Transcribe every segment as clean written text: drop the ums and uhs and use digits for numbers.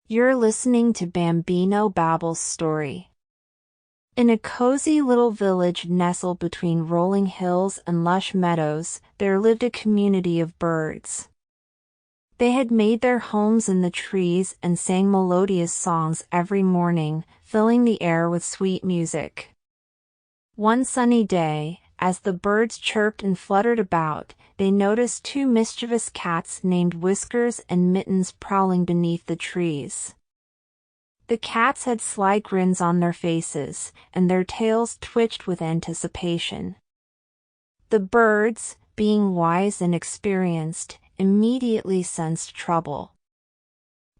You're listening to BambinoBabble's story. In a cozy little village nestled between rolling hills and lush meadows, there lived a community of birds. They had made their homes in the trees and sang melodious songs every morning, filling the air with sweet music. One sunny day, as the birds chirped and fluttered about, they noticed two mischievous cats named Whiskers and Mittens prowling beneath the trees. The cats had sly grins on their faces, and their tails twitched with anticipation. The birds, being wise and experienced, immediately sensed trouble.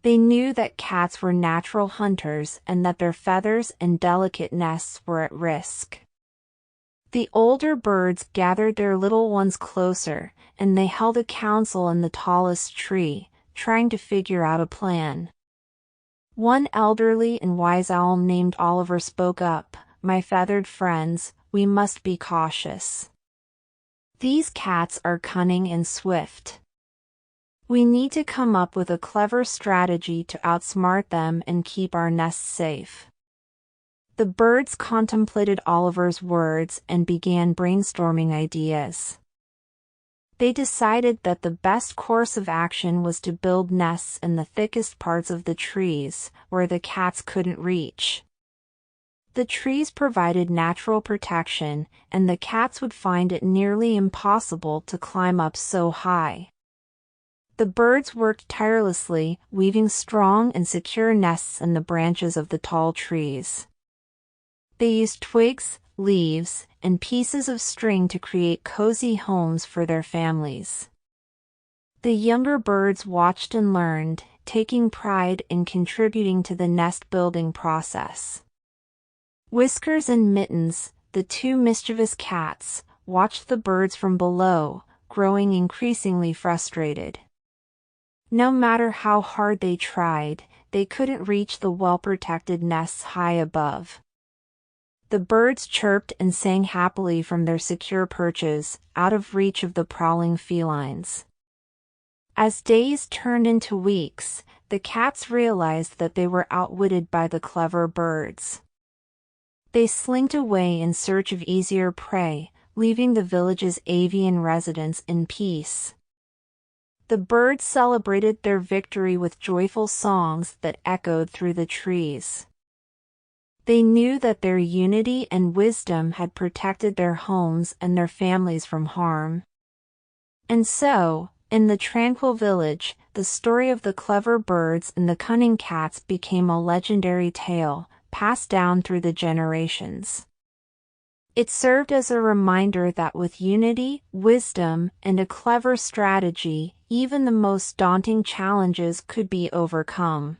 They knew that cats were natural hunters and that their feathers and delicate nests were at risk. The older birds gathered their little ones closer, and they held a council in the tallest tree, trying to figure out a plan. One elderly and wise owl named Oliver spoke up, "My feathered friends, we must be cautious. These cats are cunning and swift. We need to come up with a clever strategy to outsmart them and keep our nests safe." The birds contemplated Oliver's words and began brainstorming ideas. They decided that the best course of action was to build nests in the thickest parts of the trees, where the cats couldn't reach. The trees provided natural protection, and the cats would find it nearly impossible to climb up so high. The birds worked tirelessly, weaving strong and secure nests in the branches of the tall trees. They used twigs, leaves, and pieces of string to create cozy homes for their families. The younger birds watched and learned, taking pride in contributing to the nest-building process. Whiskers and Mittens, the two mischievous cats, watched the birds from below, growing increasingly frustrated. No matter how hard they tried, they couldn't reach the well-protected nests high above. The birds chirped and sang happily from their secure perches, out of reach of the prowling felines. As days turned into weeks, the cats realized that they were outwitted by the clever birds. They slinked away in search of easier prey, leaving the village's avian residents in peace. The birds celebrated their victory with joyful songs that echoed through the trees. They knew that their unity and wisdom had protected their homes and their families from harm. And so, in the tranquil village, the story of the clever birds and the cunning cats became a legendary tale, passed down through the generations. It served as a reminder that with unity, wisdom, and a clever strategy, even the most daunting challenges could be overcome.